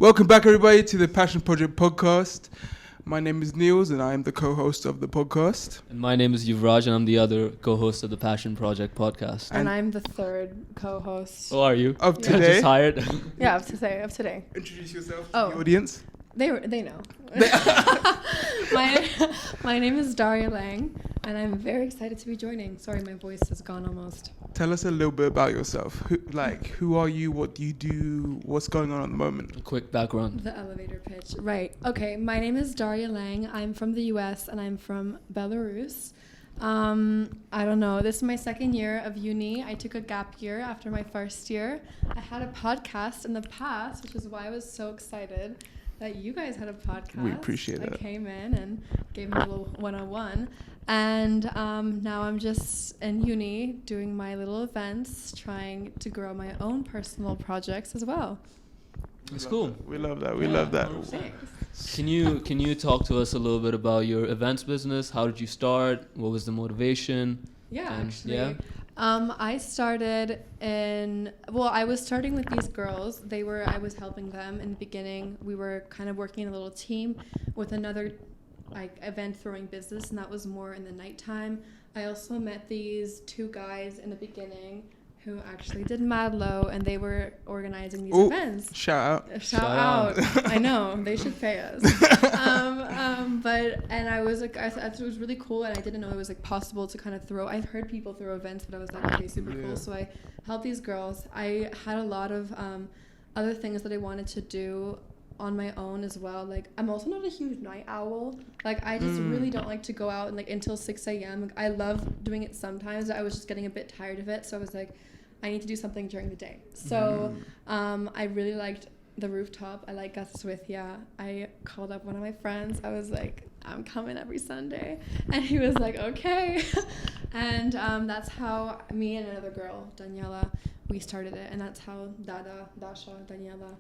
Welcome back, everybody, to the Passion Project podcast. My name is Niels, and I am the co-host of the podcast. And my name is Yuvraj, and I'm the other co-host of the Passion Project podcast. And I'm the third co-host. Who are you? Of today. Just hired. Yeah, of today. Introduce yourself to the audience. They know. My name is Daria Lang, and I'm very excited to be joining. Sorry, my voice is gone almost. Tell us a little bit about yourself. Who are you? What do you do? What's going on at the moment? A quick background. The elevator pitch. Right. Okay, my name is Daria Lang. I'm from the US, and I'm from Belarus. I don't know. This is my second year of uni. I took a gap year after my first year. I had a podcast in the past, which is why I was so excited that you guys had a podcast. We appreciate it. I came in and gave me a little 101. And now I'm just in uni doing my little events, trying to grow my own personal projects as well. That's cool. We love that. We love that. Thanks. Can you talk to us a little bit about your events business? How did you start? What was the motivation? Yeah, And actually. yeah? I started I was starting with these girls. I was helping them in the beginning. We were kind of working in a little team with another event throwing business, and that was more in the nighttime. I also met these two guys in the beginning who actually did Mad Low, and they were organizing these events. Shout out. I know, they should pay us. And I was like, I thought it was really cool, and I didn't know it was like possible to kind of throw. I've heard people throw events, but I was like, okay, super cool. So I helped these girls. I had a lot of other things that I wanted to do on my own as well. Like, I'm also not a huge night owl. Like, I just really don't like to go out and like until 6 a.m. Like, I love doing it sometimes. I was just getting a bit tired of it, so I was like, I need to do something during the day. So I really liked the rooftop. I like Gus Swithia. I called up one of my friends. I was like, I'm coming every Sunday. And he was like, okay. And that's how me and another girl, Daniela, we started it. And that's how DaDa, Dasha, Daniela.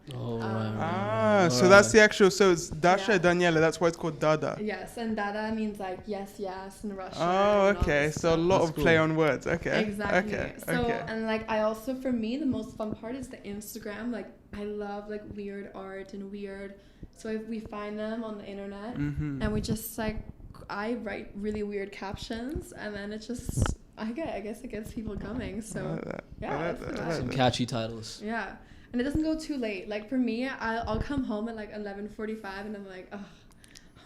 So that's the actual, so it's Dasha, Daniela, that's why it's called DaDa. Yes, and DaDa means like yes in Russian. Oh, okay. So a lot of play on words. Okay. Exactly. Okay. And like I also, for me, the most fun part is the Instagram. Like I love like weird art and weird. So we find them on the internet, and we just like, I write really weird captions, and then it just, I guess it gets people coming. So Some catchy titles. Yeah, and it doesn't go too late. Like for me, I'll come home at like 11:45, and I'm like, oh,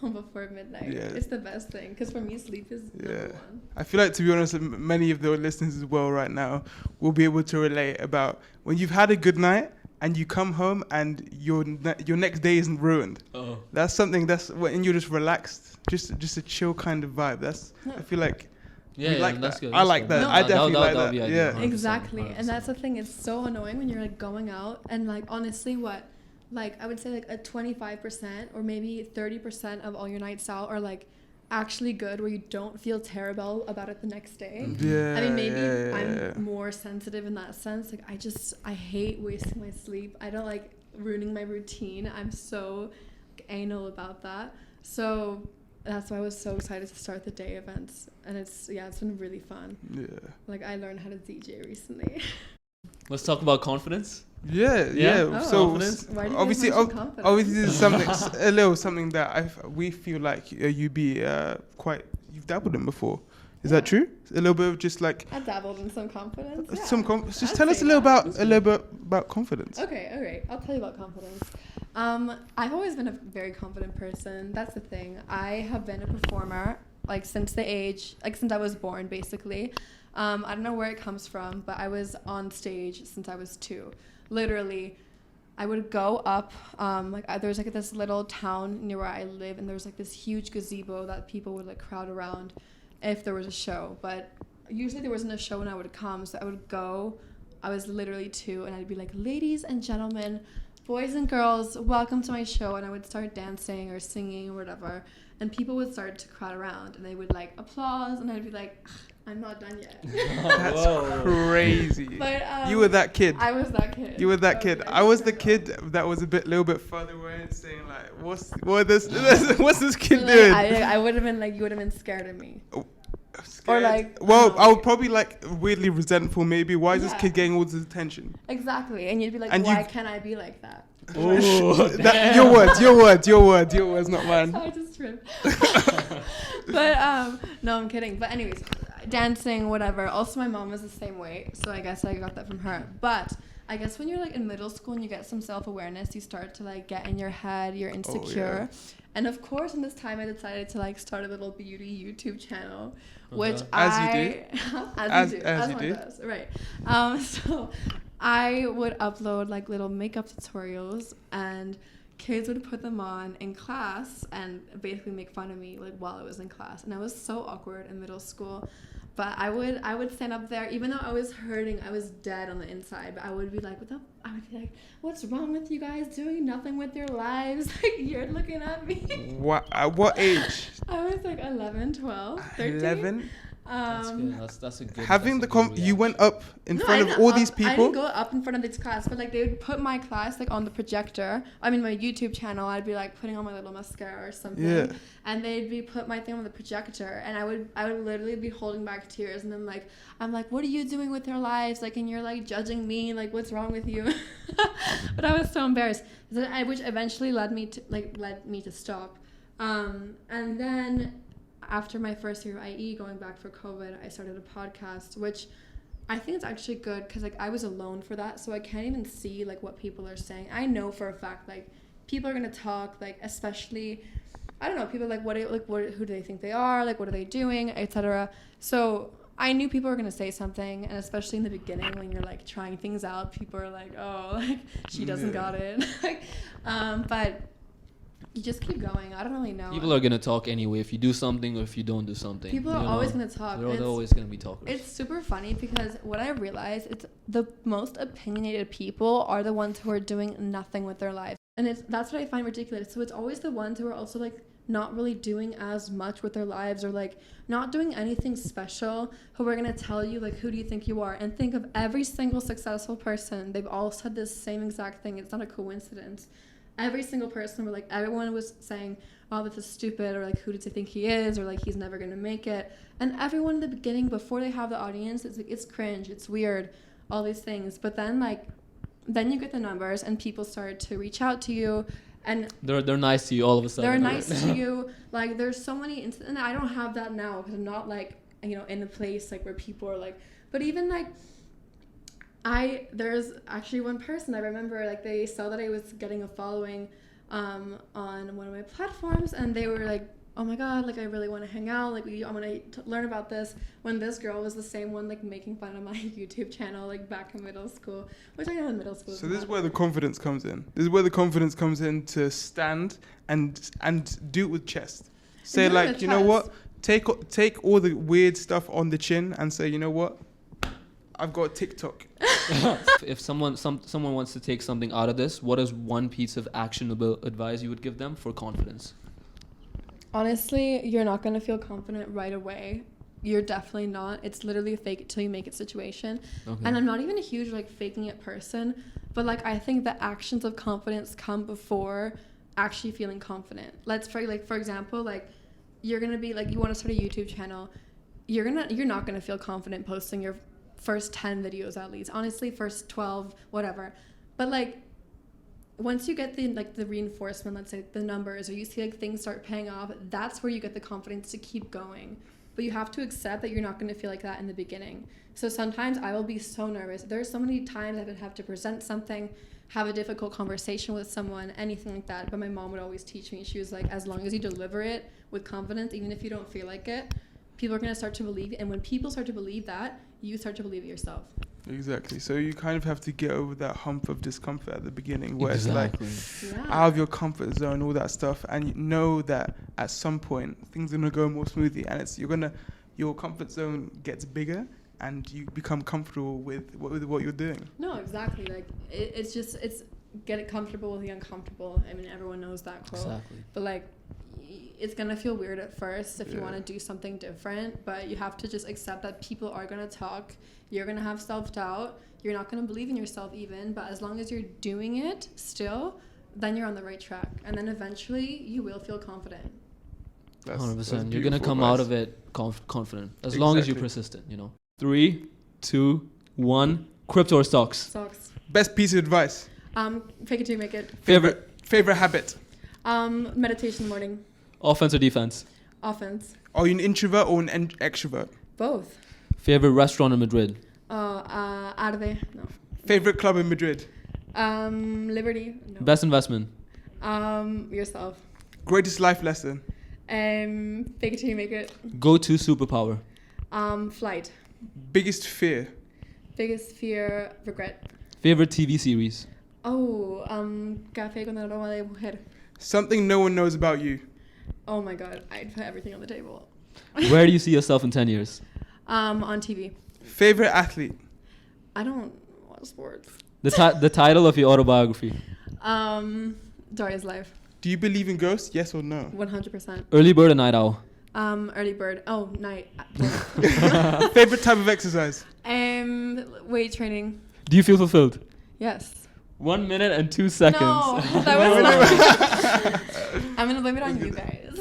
home before midnight. Yeah. It's the best thing, because for me, sleep is number one. I feel like, to be honest, many of the listeners as well right now will be able to relate about when you've had a good night and you come home and your next day isn't ruined. Oh. That's something that's when you're just relaxed, just a chill kind of vibe. I feel like. That's good. I like that. No, I definitely like that. Yeah, exactly. 100%. And that's the thing. It's so annoying when you're like going out and like honestly, I would say like a 25% or maybe 30% of all your nights out are like actually good, where you don't feel terrible about it the next day. Yeah. I mean, maybe I'm more sensitive in that sense. Like I hate wasting my sleep. I don't like ruining my routine. I'm so anal about that. So that's why I was so excited to start the day events, and it's been really fun. Yeah. Like I learned how to DJ recently. Let's talk about confidence. Yeah. Oh, so obviously this is something that we feel like you've dabbled in before. Is that true? A little bit of just like I dabbled in some confidence. Just tell us a little bit about confidence. Okay. I'll tell you about confidence. I've always been a very confident person. That's the thing. I have been a performer since I was born, basically. I don't know where it comes from, but I was on stage since I was 2. Literally, I would go up, there's this little town near where I live, and there's this huge gazebo that people would crowd around if there was a show. But usually there wasn't a show when I would come, so I would go. I was literally 2, and I'd be like, ladies and gentlemen, boys and girls, welcome to my show. And I would start dancing or singing or whatever, and people would start to crowd around, and they would applause, and I'd be like, I'm not done yet. That's crazy. But you were that kid. I was that kid. You were that kid. I was the kid that was little bit further away and saying what's this kid doing? I would have been you would have been scared of me. Scared. Or I would probably weirdly resentful maybe. Why is this kid getting all this attention? Exactly. And you'd be like, why can't I be like that? Oh, your words, not mine. I just tripped. But no, I'm kidding. But anyways, dancing, whatever. Also, my mom was the same way, so I guess I got that from her. But I guess when you're like in middle school and you get some self-awareness, you start to like get in your head, you're insecure. And of course, in this time, I decided to like start a little beauty YouTube channel, which as you do, does, right? So I would upload like little makeup tutorials, and kids would put them on in class and basically make fun of me like while I was in class, and I was so awkward in middle school. But I would stand up there, even though I was hurting, I was dead on the inside. But I would be like, what's wrong with you guys doing nothing with your lives? Like, you're looking at me. What? At what age? I was like 11, 12, 13. 11. That's good. That's a good. Having that's the a good you went up in No, front of all these I people. didn't go up in front of this class, but like they would put my class like on the projector. I mean, my YouTube channel. I'd be like putting on my little mascara or something, Yeah. and they'd be put my thing on the projector, and I would literally be holding back tears, and I'm like, what are you doing with your lives? Like, and you're like judging me. Like, what's wrong with you? But I was so embarrassed, which eventually led me to stop. And then after my first year of IE, going back for COVID, I started a podcast, which I think it's actually good because like I was alone for that, so I can't even see like what people are saying. I know for a fact like people are gonna talk, like especially I don't know, people like who do they think they are, like what are they doing, etc. So I knew people were gonna say something, and especially in the beginning when you're like trying things out, people are like, oh, like she doesn't got it. But you just keep going. I don't really know. People are gonna talk anyway if you do something or if you don't do something. People are always gonna talk. They're always gonna be talkers. It's super funny because what I realized, it's the most opinionated people are the ones who are doing nothing with their lives, and that's what I find ridiculous. So it's always the ones who are also like not really doing as much with their lives, or like not doing anything special, who are gonna tell you like, who do you think you are? And think of every single successful person. They've all said this same exact thing. It's not a coincidence. Every single person, everyone was saying, oh, this is stupid, or like, who does he think he is, or like, he's never gonna make it. And everyone in the beginning, before they have the audience, it's like, it's cringe, it's weird, all these things. But then then you get the numbers, and people start to reach out to you, and they're nice to you all of a sudden. They're nice to you. Like, there's so many and I don't have that now because I'm not like, you know, in a place like where people are like, but even like, there's actually one person I remember, like they saw that I was getting a following on one of my platforms, and they were like, oh my god, like I really want to hang out, like I want to learn about this, when this girl was the same one like making fun of my YouTube channel like back in middle school, which I know in middle school. So this is where the confidence comes in. This is where the confidence comes in to stand and do it with chest. Say like, you know what? Take all the weird stuff on the chin and say, you know what? I've got TikTok. If someone wants to take something out of this, what is one piece of actionable advice you would give them for confidence? Honestly, you're not going to feel confident right away. You're definitely not. It's literally fake it till you make it situation. Okay. And I'm not even a huge like faking it person, but like I think the actions of confidence come before actually feeling confident. For example, like you're going to be like, you want to start a YouTube channel. You're not going to feel confident posting your first 10 videos at least, honestly, first 12, whatever. But like once you get the reinforcement, let's say the numbers, or you see like things start paying off, that's where you get the confidence to keep going. But you have to accept that you're not going to feel like that in the beginning. So sometimes I will be so nervous. There's so many times I would have to present something, have a difficult conversation with someone, anything like that. But my mom would always teach me, she was like, as long as you deliver it with confidence, even if you don't feel like it, people are going to start to believe it. And when people start to believe that, you start to believe it yourself. Exactly. So you kind of have to get over that hump of discomfort at the beginning, where it's like Yeah. out of your comfort zone, all that stuff, and you know that at some point things are gonna go more smoothly, and your comfort zone gets bigger, and you become comfortable with what you're doing. No, exactly. Like it's get it comfortable with the uncomfortable. I mean, everyone knows that quote. Exactly. But like, it's gonna feel weird at first if you want to do something different, but you have to just accept that people are gonna talk. You're gonna have self-doubt. You're not gonna believe in yourself even, but as long as you're doing it still, then you're on the right track, and then eventually you will feel confident. 100%. You're gonna come out of it confident as long as you're persistent. 3, 2, 1. Crypto or stocks? Stocks. Best piece of advice. Fake it till you make it. Favorite habit? Meditation in the morning. Offense or defense? Offense. Are you an introvert or an extrovert? Both. Favorite restaurant in Madrid? Arde. No. Favorite club in Madrid? Liberty. No. Best investment? Yourself. Greatest life lesson? Fake it till you make it. Go-to superpower? Flight. Biggest fear? Biggest fear, regret. Favorite TV series? Oh, Café con aroma de mujer. Something no one knows about you? Oh my god, I'd put everything on the table. Where do you see yourself in 10 years? On TV. Favorite athlete? I don't watch sports. The title of your autobiography? Daria's life. Do you believe in ghosts? Yes or no? 100%. Early bird or night owl? Early bird. Oh, night. Favorite type of exercise? Weight training. Do you feel fulfilled? Yes. 1 minute and 2 seconds. No, that was not. I'm gonna blame it on you guys.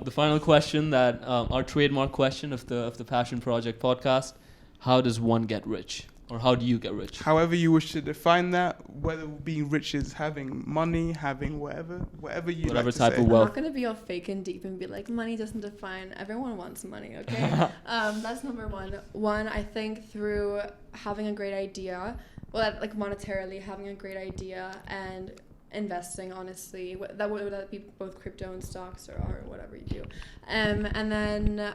The final question that our trademark question of the Passion Project podcast: how does one get rich, or how do you get rich? However you wish to define that, whether being rich is having money, having whatever you Whatever like to type say. of wealth. I'm not gonna be all fake and deep and be like, money doesn't define. Everyone wants money, okay? That's number one. One, I think through having a great idea, well, like monetarily having a great idea and investing, honestly, that would be both crypto and stocks or whatever you do. And then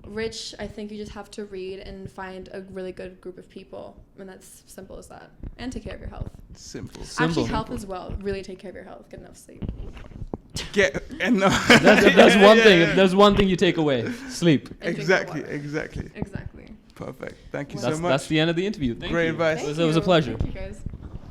rich, I think you just have to read and find a really good group of people, and that's simple as that. And take care of your health. Simple. Actually, health as well. Really take care of your health. Get enough sleep. That's one thing. If there's one thing you take away, sleep. Exactly. Exactly. Perfect. Thank you Well, so much. That's the end of the interview. Thank Great you. advice. Thank It was a you. pleasure. Thank you guys.